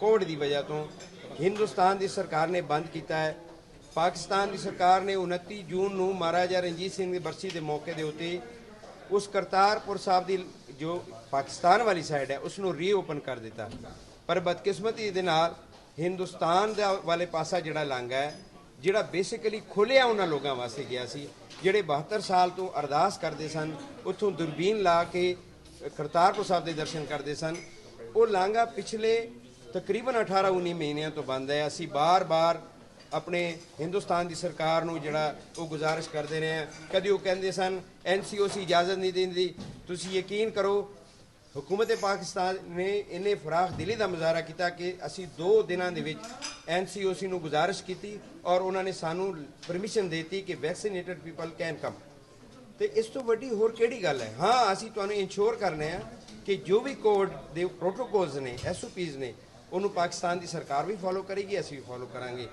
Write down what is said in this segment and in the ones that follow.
Covid की वजह तो हिंदुस्तान की सरकार ने बंद किया है। पाकिस्तान की सरकार ने 29 जून को महाराजा रणजीत सिंह की बरसी के मौके के उत्ते उस करतारपुर साहब की जो पाकिस्तान वाली साइड है उसनों रीओपन कर दिता, पर बदकिस्मती दे नाल हिंदुस्तान दा वाले पासा जिहड़ा लांघा है जिहड़ा बेसिकली खुलिया उन्होंने लोगों वास्ते गया सी, जिहड़े 72 साल तो अरदास करते सन, उत्थों दूरबीन ला के करतारपुर साहब के दर्शन करते सन, वो लांघा पिछले तकरीबन 18-19 महीनों तो बंद है। असी बार बार अपने हिंदुस्तान की सरकार नूं जिहड़ा वो गुजारिश करते रहे हैं। कभी वो कहते सन NCOC इजाजत नहीं देंदी, तुसीं यकीन करो हुकूमत पाकिस्तान ने इन्हें फराख दिली का मुजाहरा किया कि असी 2 दिनों के NCOC नूं गुजारिश की और उन्होंने सानू परमिशन देती कि वैक्सीनेटेड पीपल कैन कम। तो इस तो वड्डी होर किहड़ी गल है। हाँ, असी तुहानूं इंश्योर करने हैं कि जो भी कोविड के प्रोटोकॉल्स ने SOPs ने उन्होंने पाकिस्तान की सरकार भी फॉलो करेगी, असी भी फॉलो करांगे।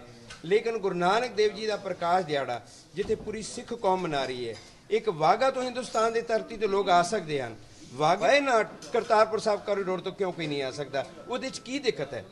लेकिन गुरु नानक देव जी का प्रकाश दिहाड़ा जिथे पूरी सिख कौम मना रही है, एक वाघा तो हिंदुस्तान की धरती तो लोग आ सकते हैं, वाघा ना करतारपुर साहब कॉरीडोर तो क्यों कोई नहीं आ सकता? उहदे च की दिक्कत है?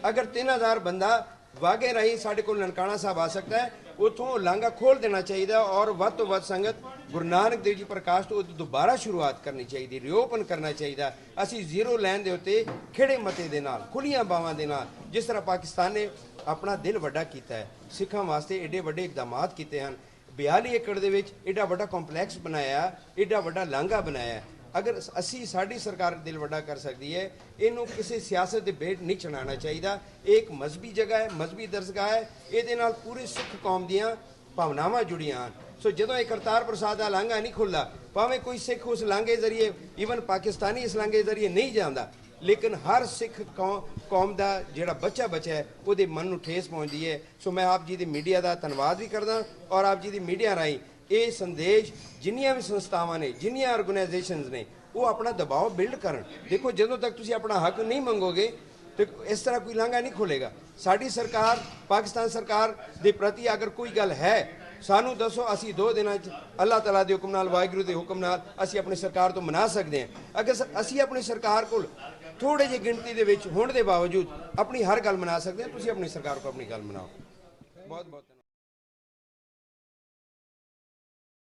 अगर 3000 बंदा वाघे राही साढ़े को ननकाना साहब आ सकता है, उतों लांघा खोल देना चाहिए और वध तो वध संगत गुरु नानक देव जी प्रकाश तो दोबारा शुरुआत करनी चाहिए, रीओपन करना चाहिए। असी जीरो लैन के उत्ते खिड़े मते दे नाल खुलियां बावां दे नाल जिस तरह पाकिस्तान ने अपना दिल वड्डा किया है, सिखां वास्ते एडे वड्डे इकदामात किए हैं, 42 एकड़ दे विच एडा वड्डा कॉम्पलैक्स बनाया, एडा वड्डा लांघा बनाया। अगर असी साड़ी सरकार दिल वड्डा कर सकती है, इनू किसी सियासत के बेट नहीं चढ़ाना चाहिए। एक मजहबी जगह है, मजहबी दरसगाह है, ये पूरी सिख कौम दियाँ भावनावां जुड़ियां हैं। सो जो एक करतारपुर साहब का लांघा नहीं खुलता, भावें कोई सिख उस लांघे जरिए ईवन पाकिस्तानी इस लांघे जरिए नहीं जाता, लेकिन हर सिख कौम का जोड़ा बच्चा है वो मन में ठेस पहुँचती है। सो मैं आप जी की मीडिया का धन्यवाद भी करदा और आप जी की मीडिया राही ये संदेश जिन्नियां भी संस्थावां ने, जिन्नियां ऑर्गेनाइजेशनस ने, वो अपना दबाव बिल्ड करन। देखो जो तक तुसीं अपना हक नहीं मंगोगे तो इस तरह कोई लांघा नहीं खुलेगा। साड़ी सरकार पाकिस्तान सरकार के प्रति अगर कोई गल है सानू दसो, असी 2 दिनों अल्लाह तला के हुक्म नाल, वाहिगुरू के हुक्म नाल असी अपनी सरकार तो मना सकते हैं। अगर असी अपनी सरकार को थोड़े जी गिनती के होने के बावजूद अपनी हर गल मना सकते हैं, तुसीं अपनी सरकार को अपनी गल मनाओ। बहुत बहुत